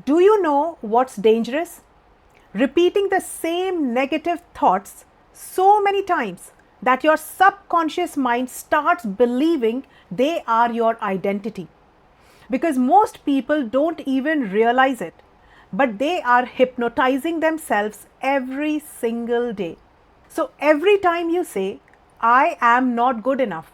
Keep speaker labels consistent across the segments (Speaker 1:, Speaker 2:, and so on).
Speaker 1: Do you know what's dangerous? Repeating the same negative thoughts so many times that your subconscious mind starts believing they are your identity. Because most people don't even realize it, but they are hypnotizing themselves every single day. So every time you say, I am not good enough,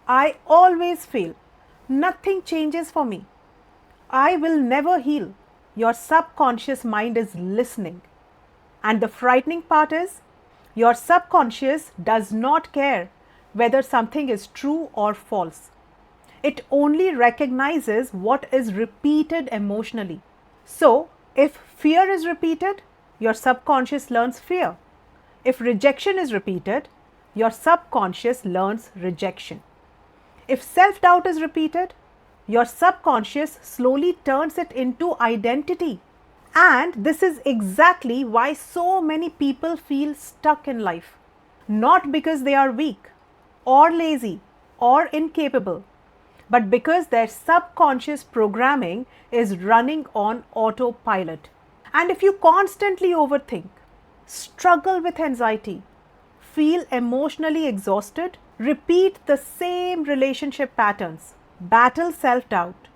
Speaker 1: I always fail, nothing changes for me, I will never heal, your subconscious mind is listening. And the frightening part is, your subconscious does not care whether something is true or false. It only recognizes what is repeated emotionally. So, if fear is repeated, your subconscious learns fear. If rejection is repeated, your subconscious learns rejection. If self doubt is repeated, your subconscious slowly turns it into identity. And this is exactly why so many people feel stuck in life. Not because they are weak, or lazy, or incapable, but because their subconscious programming is running on autopilot. And if you constantly overthink, struggle with anxiety, feel emotionally exhausted, repeat the same relationship patterns, battle self doubt,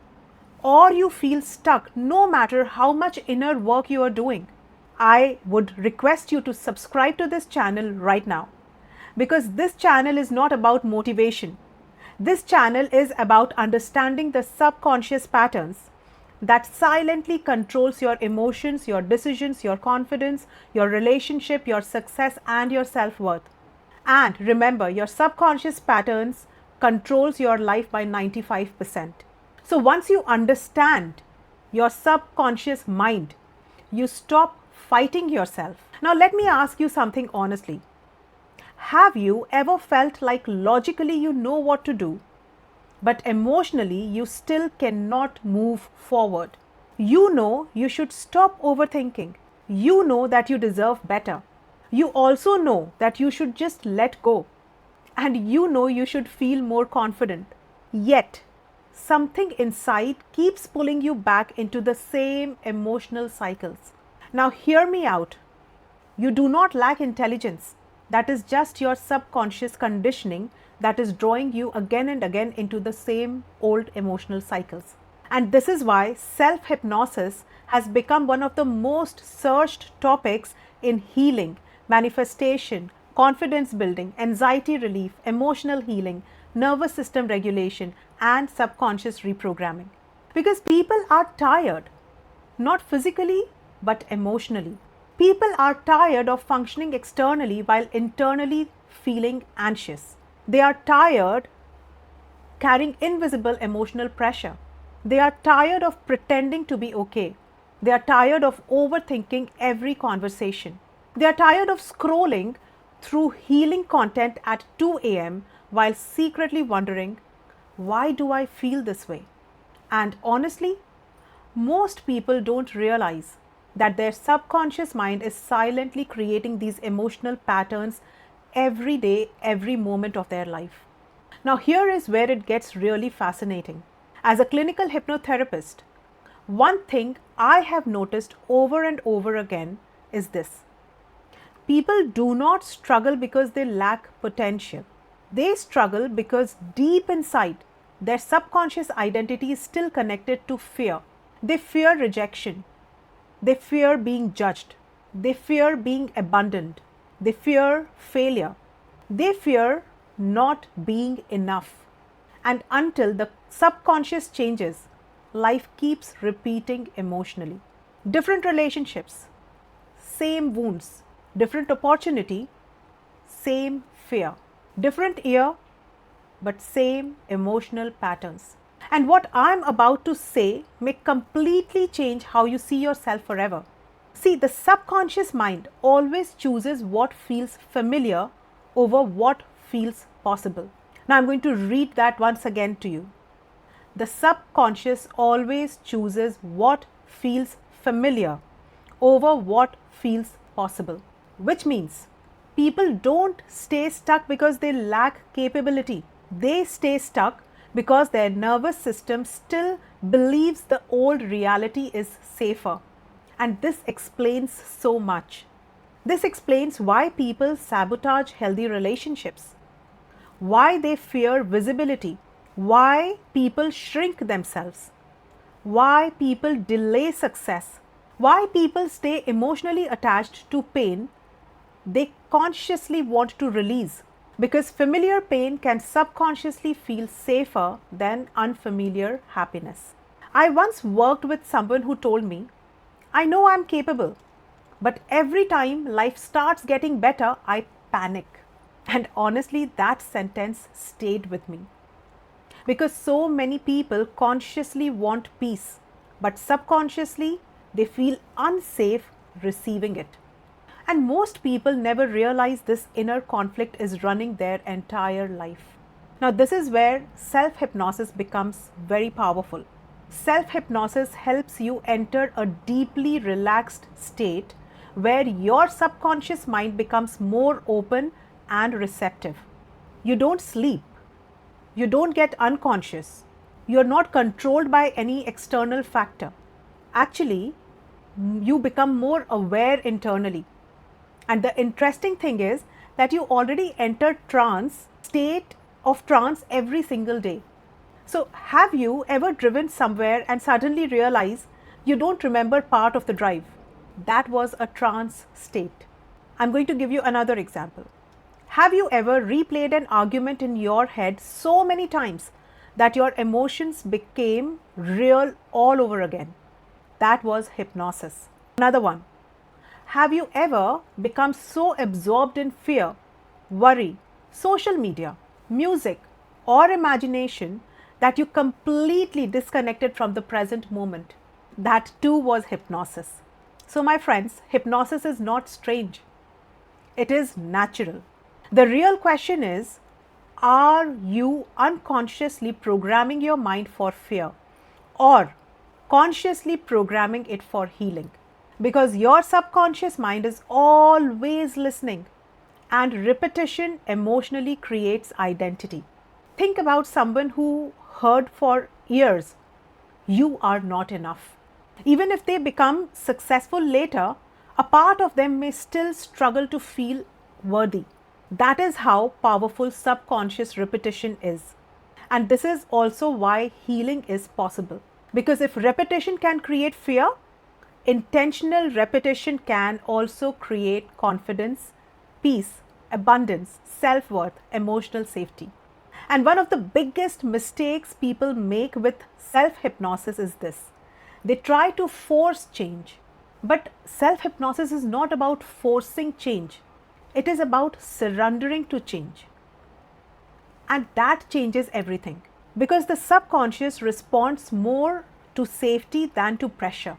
Speaker 1: or you feel stuck no matter how much inner work you are doing, I would request you to subscribe to this channel right now. Because this channel is not about motivation. This channel is about understanding the subconscious patterns that silently controls your emotions, your decisions, your confidence, your relationship, your success, and your self-worth. And remember, your subconscious patterns controls your life by 95%. So once you understand your subconscious mind, you stop fighting yourself. Now let me ask you something honestly. Have you ever felt like logically you know what to do, but emotionally you still cannot move forward? You know you should stop overthinking. You know that you deserve better. You also know that you should just let go. And you know you should feel more confident. Yet, something inside keeps pulling you back into the same emotional cycles. Now, hear me out. You do not lack intelligence. That is just your subconscious conditioning that is drawing you again and again into the same old emotional cycles. And this is why self-hypnosis has become one of the most searched topics in healing, manifestation, confidence building, anxiety relief, emotional healing, nervous system regulation, and subconscious reprogramming. Because people are tired, not physically, but emotionally. People are tired of functioning externally while internally feeling anxious. They are tired carrying invisible emotional pressure. They are tired of pretending to be okay. They are tired of overthinking every conversation. They are tired of scrolling through healing content at 2 a.m. while secretly wondering, why do I feel this way? And honestly, most people don't realize that their subconscious mind is silently creating these emotional patterns every day, every moment of their life. Now, here is where it gets really fascinating. As a clinical hypnotherapist, one thing I have noticed over and over again is this. People do not struggle because they lack potential. They struggle because deep inside, their subconscious identity is still connected to fear. They fear rejection. They fear being judged. They fear being abandoned. They fear failure. They fear not being enough. And until the subconscious changes, life keeps repeating emotionally. Different relationships, same wounds. Different opportunity, same fear. Different year, but same emotional patterns. And what I'm about to say may completely change how you see yourself forever. See, the subconscious mind always chooses what feels familiar over what feels possible. Now I'm going to read that once again to you. The subconscious always chooses what feels familiar over what feels possible. Which means people don't stay stuck because they lack capability. They stay stuck because their nervous system still believes the old reality is safer. And this explains so much. This explains why people sabotage healthy relationships, why they fear visibility, why people shrink themselves, why people delay success, why people stay emotionally attached to pain they consciously want to release. Because familiar pain can subconsciously feel safer than unfamiliar happiness. I once worked with someone who told me, I know I'm capable, but every time life starts getting better, I panic. And honestly, that sentence stayed with me. Because so many people consciously want peace, but subconsciously they feel unsafe receiving it. And most people never realize this inner conflict is running their entire life. Now, this is where self hypnosis becomes very powerful. Self hypnosis helps you enter a deeply relaxed state where your subconscious mind becomes more open and receptive. You don't sleep, you don't get unconscious, you're not controlled by any external factor. Actually, you become more aware internally. And the interesting thing is that you already enter state of trance every single day. So have you ever driven somewhere and suddenly realize you don't remember part of the drive? That was a trance state. I'm going to give you another example. Have you ever replayed an argument in your head so many times that your emotions became real all over again? That was hypnosis. Another one. Have you ever become so absorbed in fear, worry, social media, music, or imagination that you completely disconnected from the present moment? That too was hypnosis. So, my friends, hypnosis is not strange, it is natural. The real question is, are you unconsciously programming your mind for fear or consciously programming it for healing? Because your subconscious mind is always listening, and repetition emotionally creates identity. Think about someone who heard for years, you are not enough. Even if they become successful later, a part of them may still struggle to feel worthy. That is how powerful subconscious repetition is. And this is also why healing is possible. Because if repetition can create fear, intentional repetition can also create confidence, peace, abundance, self-worth, emotional safety. And one of the biggest mistakes people make with self-hypnosis is this. They try to force change. But self-hypnosis is not about forcing change. It is about surrendering to change. And that changes everything. Because the subconscious responds more to safety than to pressure.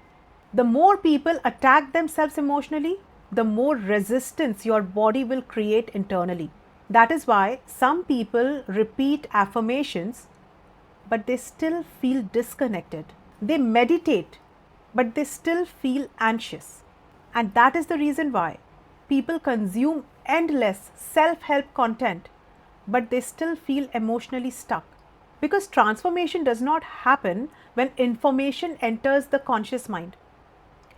Speaker 1: The more people attack themselves emotionally, the more resistance your body will create internally. That is why some people repeat affirmations, but they still feel disconnected. They meditate, but they still feel anxious. And that is the reason why people consume endless self-help content, but they still feel emotionally stuck. Because transformation does not happen when information enters the conscious mind.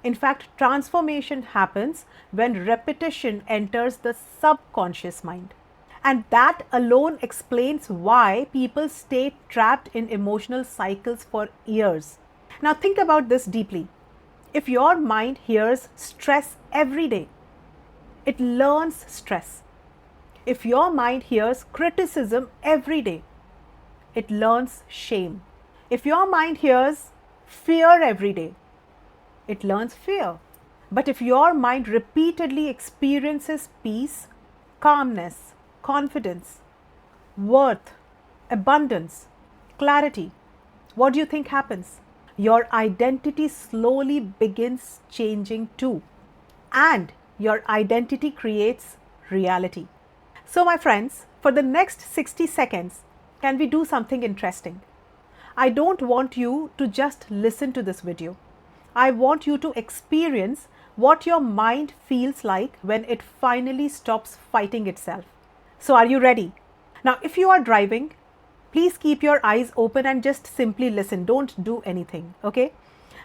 Speaker 1: In fact, transformation happens when repetition enters the subconscious mind. And that alone explains why people stay trapped in emotional cycles for years. Now think about this deeply. If your mind hears stress every day, it learns stress. If your mind hears criticism every day, it learns shame. If your mind hears fear every day, it learns fear. But if your mind repeatedly experiences peace, calmness, confidence, worth, abundance, clarity, what do you think happens? Your identity slowly begins changing too. And your identity creates reality. So, my friends, for the next 60 seconds, can we do something interesting? I don't want you to just listen to this video. I want you to experience what your mind feels like when it finally stops fighting itself. So, are you ready? Now, if you are driving, please keep your eyes open and just simply listen. Don't do anything, okay?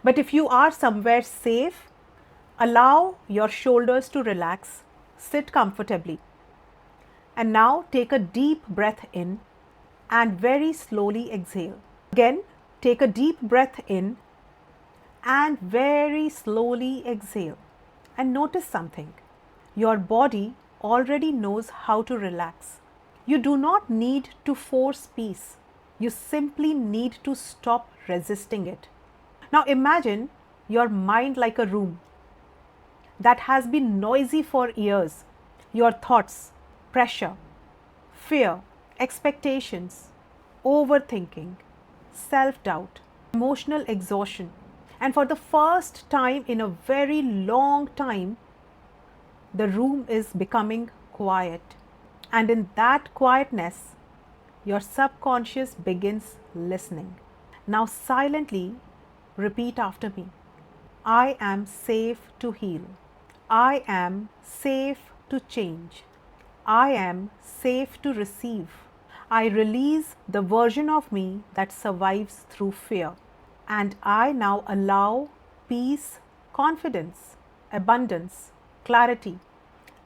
Speaker 1: But if you are somewhere safe, allow your shoulders to relax, sit comfortably. And now take a deep breath in and very slowly exhale. Again, take a deep breath in and very slowly exhale. And notice something. Your body already knows how to relax. You do not need to force peace. You simply need to stop resisting it. Now imagine your mind like a room that has been noisy for years. Your thoughts, pressure, fear, expectations, overthinking, self-doubt, emotional exhaustion. And for the first time in a very long time, the room is becoming quiet. And in that quietness, your subconscious begins listening. Now silently repeat after me. I am safe to heal. I am safe to change. I am safe to receive. I release the version of me that survives through fear. And I now allow peace, confidence, abundance, clarity,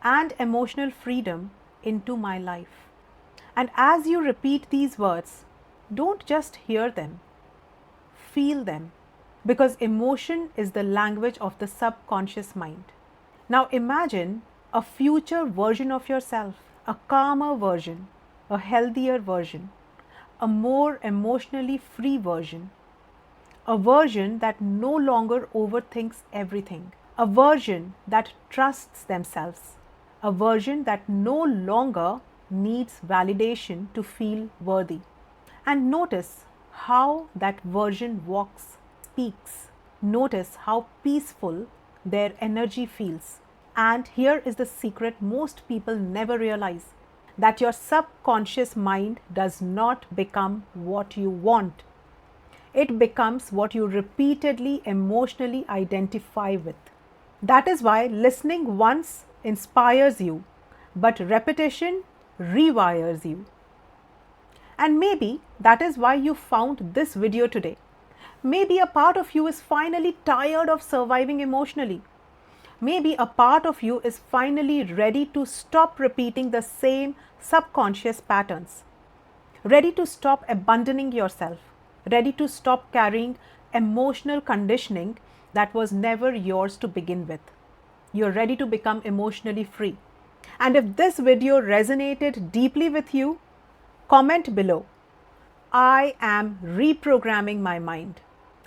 Speaker 1: and emotional freedom into my life. And as you repeat these words, don't just hear them, feel them, because emotion is the language of the subconscious mind. Now imagine a future version of yourself, a calmer version, a healthier version, a more emotionally free version, a version that no longer overthinks everything, a version that trusts themselves, a version that no longer needs validation to feel worthy. And notice how that version walks, speaks. Notice how peaceful their energy feels. And here is the secret most people never realize, that your subconscious mind does not become what you want. It becomes what you repeatedly emotionally identify with. That is why listening once inspires you, but repetition rewires you. And maybe that is why you found this video today. Maybe a part of you is finally tired of surviving emotionally. Maybe a part of you is finally ready to stop repeating the same subconscious patterns, ready to stop abandoning yourself, ready to stop carrying emotional conditioning that was never yours to begin with. You're ready to become emotionally free. And if this video resonated deeply with you, comment below. I am reprogramming my mind,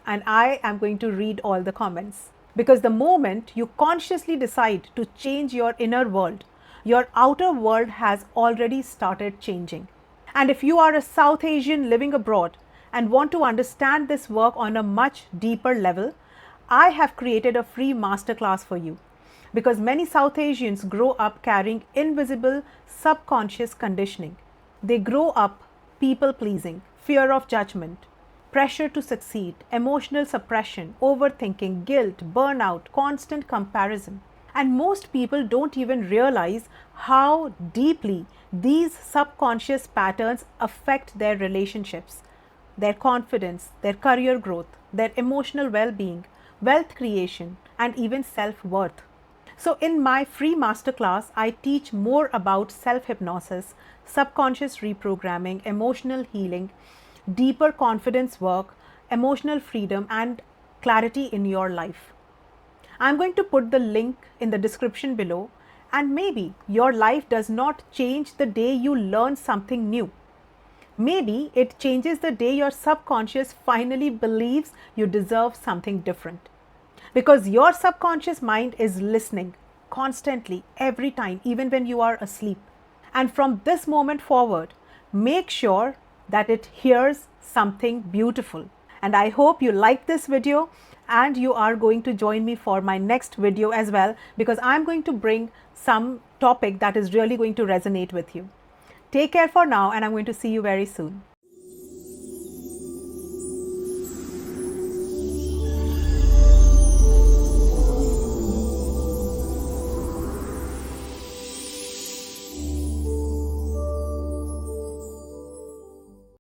Speaker 1: and I am going to read all the comments. Because the moment you consciously decide to change your inner world, your outer world has already started changing. And if you are a South Asian living abroad and want to understand this work on a much deeper level, I have created a free masterclass for you. Because many South Asians grow up carrying invisible subconscious conditioning. They grow up people pleasing, fear of judgment, pressure to succeed, emotional suppression, overthinking, guilt, burnout, constant comparison. And most people don't even realize how deeply these subconscious patterns affect their relationships, their confidence, their career growth, their emotional well-being, wealth creation, and even self-worth. So in my free masterclass, I teach more about self-hypnosis, subconscious reprogramming, emotional healing, deeper confidence work, emotional freedom, and clarity in your life. I'm going to put the link in the description below, and maybe your life does not change the day you learn something new. Maybe it changes the day your subconscious finally believes you deserve something different. Because your subconscious mind is listening constantly, every time, even when you are asleep. And from this moment forward, make sure that it hears something beautiful. And I hope you like this video and you are going to join me for my next video as well, because I'm going to bring some topic that is really going to resonate with you. Take care for now, and I'm going to see you very soon.